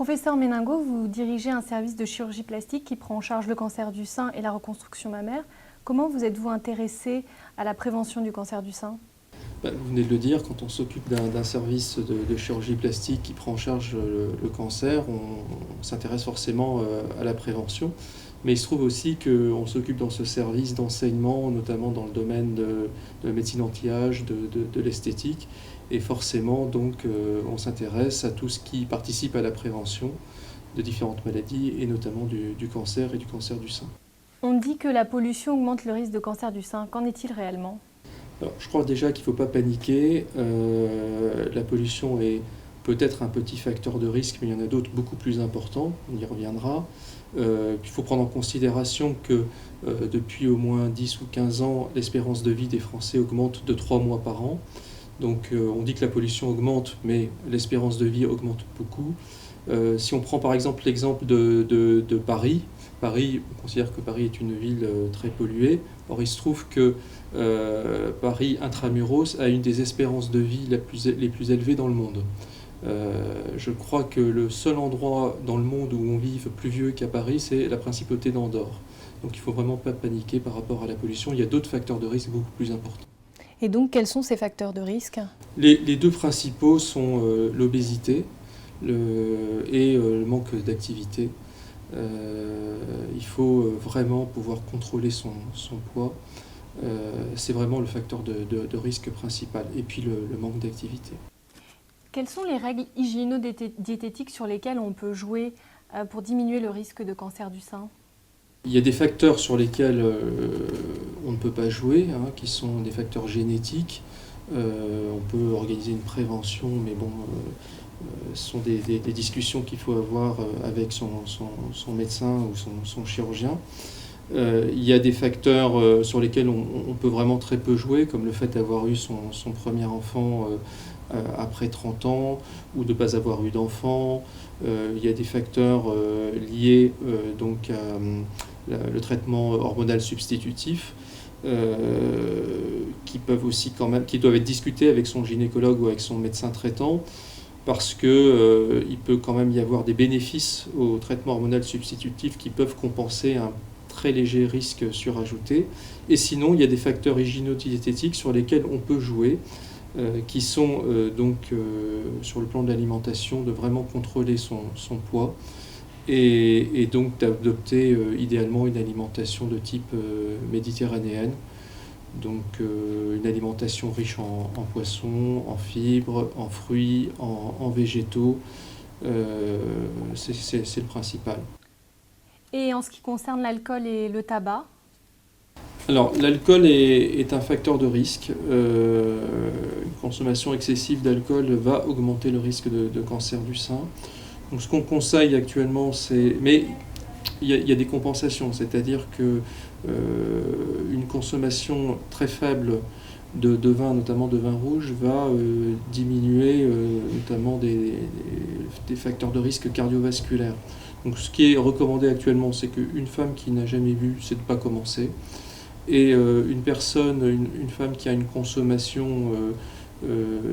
Professeur Méningo, vous dirigez un service de chirurgie plastique qui prend en charge le cancer du sein et la reconstruction mammaire. Comment vous êtes-vous intéressé à la prévention du cancer du sein ? Vous venez de le dire, quand on s'occupe d'un service de chirurgie plastique qui prend en charge le cancer, on s'intéresse forcément à la prévention. Mais il se trouve aussi qu'on s'occupe dans ce service d'enseignement, notamment dans le domaine de la médecine anti-âge, de l'esthétique. Et forcément, donc, on s'intéresse à tout ce qui participe à la prévention de différentes maladies, et notamment du cancer et du cancer du sein. On dit que la pollution augmente le risque de cancer du sein. Qu'en est-il réellement ? Alors, je crois déjà qu'il ne faut pas paniquer. La pollution est peut-être un petit facteur de risque, mais il y en a d'autres beaucoup plus importants. On y reviendra. Il faut prendre en considération que depuis au moins 10 ou 15 ans, l'espérance de vie des Français augmente de 3 mois par an. Donc on dit que la pollution augmente, mais l'espérance de vie augmente beaucoup. Si on prend par exemple l'exemple de Paris, on considère que Paris est une ville très polluée. Or, il se trouve que Paris intramuros a une des espérances de vie les plus élevées dans le monde. Je crois que le seul endroit dans le monde où on vive plus vieux qu'à Paris, c'est la principauté d'Andorre. Donc il ne faut vraiment pas paniquer par rapport à la pollution. Il y a d'autres facteurs de risque beaucoup plus importants. Et donc, quels sont ces facteurs de risque ? Les deux principaux sont l'obésité et le manque d'activité. Il faut vraiment pouvoir contrôler son poids. C'est vraiment le facteur de risque principal. Et puis le manque d'activité. Quelles sont les règles hygiéno-diététiques sur lesquelles on peut jouer pour diminuer le risque de cancer du sein ? Il y a des facteurs sur lesquels on ne peut pas jouer, qui sont des facteurs génétiques. On peut organiser une prévention, mais bon, ce sont des discussions qu'il faut avoir avec son médecin ou son chirurgien. Il y a des facteurs sur lesquels on peut vraiment très peu jouer, comme le fait d'avoir eu son premier enfant après 30 ans, ou de ne pas avoir eu d'enfant. Il y a des facteurs liés donc à le traitement hormonal substitutif, qui peuvent aussi qui doivent être discutés avec son gynécologue ou avec son médecin traitant, parce que il peut quand même y avoir des bénéfices au traitement hormonal substitutif qui peuvent compenser un très léger risque surajouté. Et sinon, il y a des facteurs hygiéno-diététiques sur lesquels on peut jouer, qui sont donc sur le plan de l'alimentation, de vraiment contrôler son poids, et donc d'adopter idéalement une alimentation de type méditerranéenne, donc une alimentation riche en poissons, en fibres, en fruits, en végétaux. C'est le principal. Et en ce qui concerne l'alcool et le tabac ? Alors, l'alcool est un facteur de risque. Une consommation excessive d'alcool va augmenter le risque de cancer du sein. Donc, ce qu'on conseille actuellement, mais il y a des compensations, c'est-à-dire que une consommation très faible de vin, notamment de vin rouge, va diminuer notamment des facteurs de risque cardiovasculaires. Donc, ce qui est recommandé actuellement, c'est qu'une femme qui n'a jamais bu, c'est de ne pas commencer. Et une femme qui a une consommation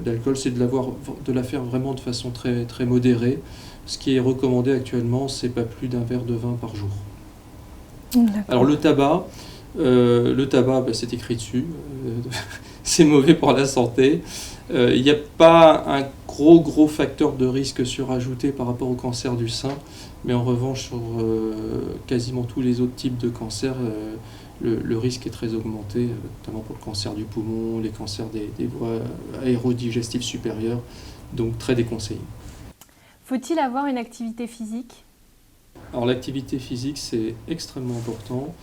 d'alcool, c'est de la faire vraiment de façon très, très modérée. Ce qui est recommandé actuellement, c'est pas plus d'un verre de vin par jour. D'accord. Alors le tabac, c'est écrit dessus, c'est mauvais pour la santé. Il n'y a pas un gros facteur de risque surajouté par rapport au cancer du sein, mais en revanche, sur quasiment tous les autres types de cancers, le risque est très augmenté, notamment pour le cancer du poumon, les cancers des voies aérodigestives supérieures, donc très déconseillé. Faut-il avoir une activité physique ? Alors l'activité physique, c'est extrêmement important.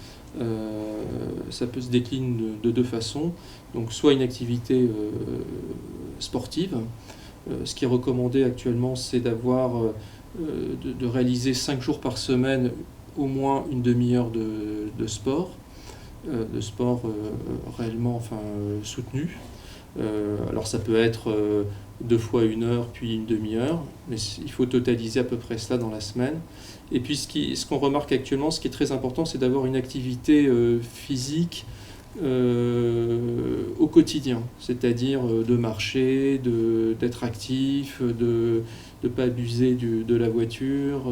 Ça peut se décliner de deux façons. Donc soit une activité sportive. Ce qui est recommandé actuellement, c'est de réaliser 5 jours par semaine au moins une demi-heure de sport. Réellement soutenu. Alors ça peut être 2 fois 1 heure, puis une demi-heure, mais il faut totaliser à peu près cela dans la semaine. Et puis ce qu'on remarque actuellement, ce qui est très important, c'est d'avoir une activité physique au quotidien, c'est-à-dire de marcher, d'être actif, de ne pas abuser de la voiture,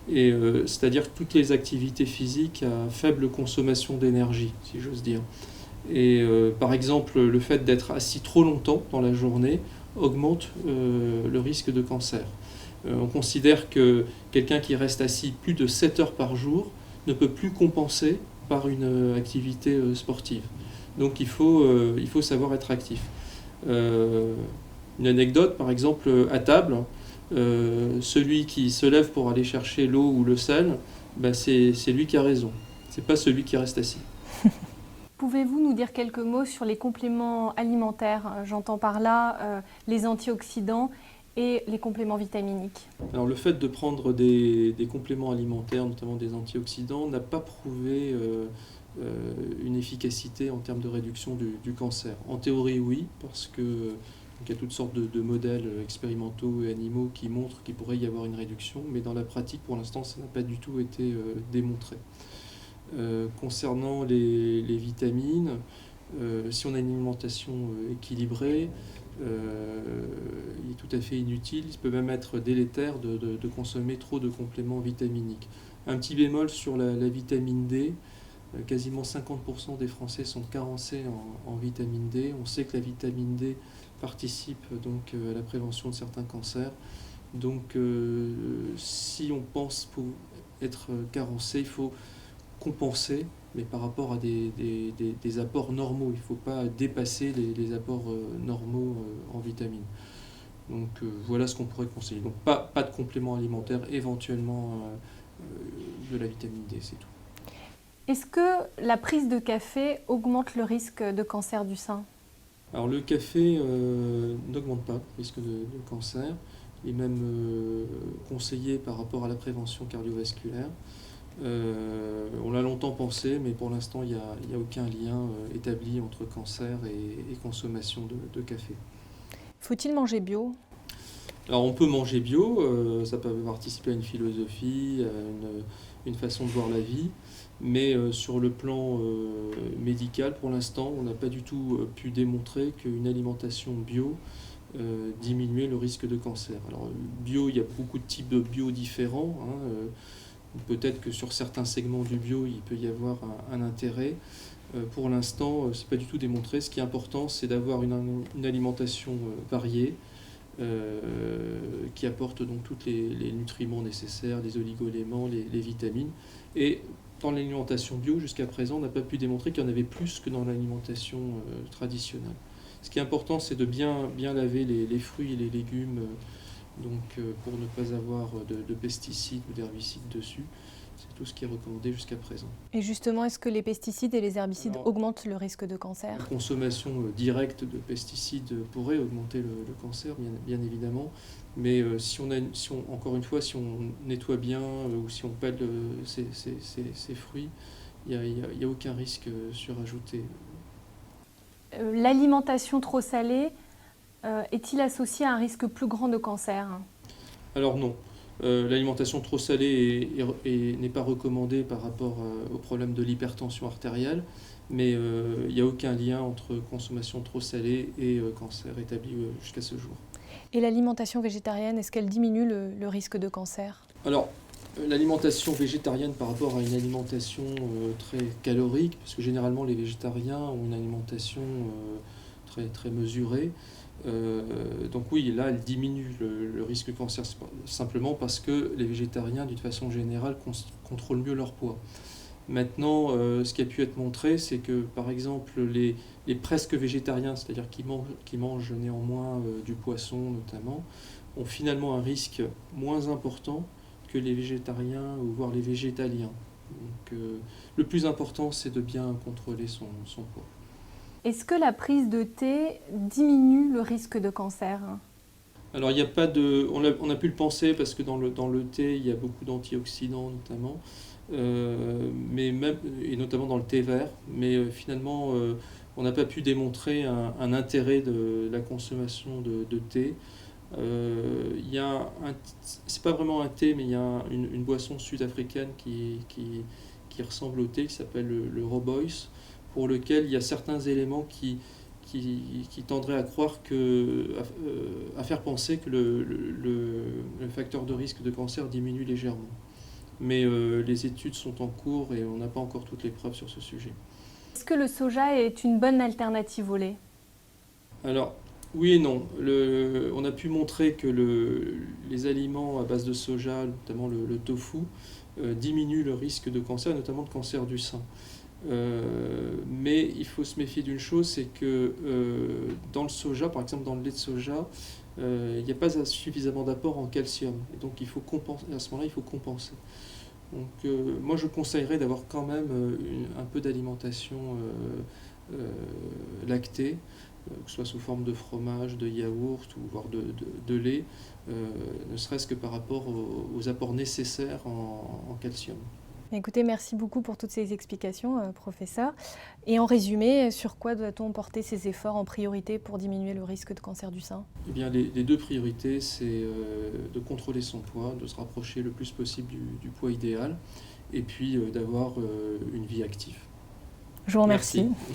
c'est-à-dire toutes les activités physiques à faible consommation d'énergie, si j'ose dire. Et par exemple, le fait d'être assis trop longtemps dans la journée augmente le risque de cancer. On considère que quelqu'un qui reste assis plus de 7 heures par jour ne peut plus compenser par une activité sportive. Donc il faut savoir être actif. Une anecdote, par exemple, à table, celui qui se lève pour aller chercher l'eau ou le sel, ben c'est lui qui a raison. C'est pas celui qui reste assis. Pouvez-vous nous dire quelques mots sur les compléments alimentaires? J'entends par là les antioxydants et les compléments vitaminiques. Alors le fait de prendre des compléments alimentaires, notamment des antioxydants, n'a pas prouvé une efficacité en termes de réduction du cancer. En théorie, oui, parce que il y a toutes sortes de modèles expérimentaux et animaux qui montrent qu'il pourrait y avoir une réduction, mais dans la pratique, pour l'instant, ça n'a pas du tout été démontré. Concernant les vitamines, si on a une alimentation équilibrée, il est tout à fait inutile, il peut même être délétère de consommer trop de compléments vitaminiques. Un petit bémol sur la vitamine D, quasiment 50% des Français sont carencés en vitamine D. On sait que la vitamine D participe donc à la prévention de certains cancers. Donc si on pense pour être carencé, il faut compenser, mais par rapport à des apports normaux. Il ne faut pas dépasser les apports normaux en vitamines. Donc voilà ce qu'on pourrait conseiller. Donc pas de complément alimentaire, éventuellement de la vitamine D, c'est tout. Est-ce que la prise de café augmente le risque de cancer du sein? Alors le café n'augmente pas le risque de cancer. Il est même conseillé par rapport à la prévention cardiovasculaire. On l'a longtemps pensé, mais pour l'instant, il n'y a aucun lien établi entre cancer et consommation de café. Faut-il manger bio? Alors on peut manger bio, ça peut participer à une philosophie, à une façon de voir la vie, mais sur le plan médical, pour l'instant, on n'a pas du tout pu démontrer qu'une alimentation bio diminuait le risque de cancer. Alors bio, il y a beaucoup de types de bio différents, hein, peut-être que sur certains segments du bio, il peut y avoir un intérêt. Pour l'instant, ce n'est pas du tout démontré. Ce qui est important, c'est d'avoir une alimentation variée, qui apporte donc tous les nutriments nécessaires, les oligo-éléments, les vitamines. Et dans l'alimentation bio, jusqu'à présent, on n'a pas pu démontrer qu'il y en avait plus que dans l'alimentation traditionnelle. Ce qui est important, c'est de bien laver les fruits et les légumes, pour ne pas avoir de pesticides ou d'herbicides dessus. C'est tout ce qui est recommandé jusqu'à présent. Et justement, est-ce que les pesticides et les herbicides augmentent le risque de cancer? La consommation directe de pesticides pourrait augmenter le cancer, bien évidemment. Mais encore une fois, si on nettoie bien ou si on pèle ces fruits, il n'y a aucun risque surajouté. L'alimentation trop salée est-il associée à un risque plus grand de cancer? Alors non. L'alimentation trop salée n'est pas recommandée par rapport au problème de l'hypertension artérielle, mais il n'y a aucun lien entre consommation trop salée et cancer établi jusqu'à ce jour. Et l'alimentation végétarienne, est-ce qu'elle diminue le risque de cancer? Alors, l'alimentation végétarienne par rapport à une alimentation très calorique, parce que généralement les végétariens ont une alimentation très, très mesurée. Donc oui, là, elle diminue le risque de cancer simplement parce que les végétariens, d'une façon générale, contrôlent mieux leur poids. Maintenant, ce qui a pu être montré, c'est que, par exemple, les presque végétariens, c'est-à-dire qui mangent néanmoins du poisson notamment, ont finalement un risque moins important que les végétariens ou voire les végétaliens. Donc, le plus important, c'est de bien contrôler son poids. Est-ce que la prise de thé diminue le risque de cancer? Alors, il n'y a pas de... On a pu le penser parce que dans le thé, il y a beaucoup d'antioxydants notamment, et notamment dans le thé vert, mais finalement, on n'a pas pu démontrer un intérêt de la consommation de thé. C'est pas vraiment un thé, mais il y a une boisson sud-africaine qui ressemble au thé, qui s'appelle le Robois. pour lequel il y a certains éléments qui tendraient à croire à faire penser que le facteur de risque de cancer diminue légèrement. Mais les études sont en cours et on n'a pas encore toutes les preuves sur ce sujet. Est-ce que le soja est une bonne alternative au lait? Alors, oui et non. On a pu montrer que les aliments à base de soja, notamment le tofu, diminuent le risque de cancer, notamment de cancer du sein. Mais il faut se méfier d'une chose, c'est que dans le soja, par exemple dans le lait de soja, il n'y a pas suffisamment d'apport en calcium. Et donc il faut compenser, à ce moment-là, il faut compenser. Donc moi je conseillerais d'avoir quand même un peu d'alimentation lactée, que ce soit sous forme de fromage, de yaourt ou voire de lait, ne serait-ce que par rapport aux apports nécessaires en calcium. Écoutez, merci beaucoup pour toutes ces explications, professeur. Et en résumé, sur quoi doit-on porter ces efforts en priorité pour diminuer le risque de cancer du sein? Eh bien, les deux priorités, c'est de contrôler son poids, de se rapprocher le plus possible du poids idéal, et puis d'avoir une vie active. Je vous remercie. Merci.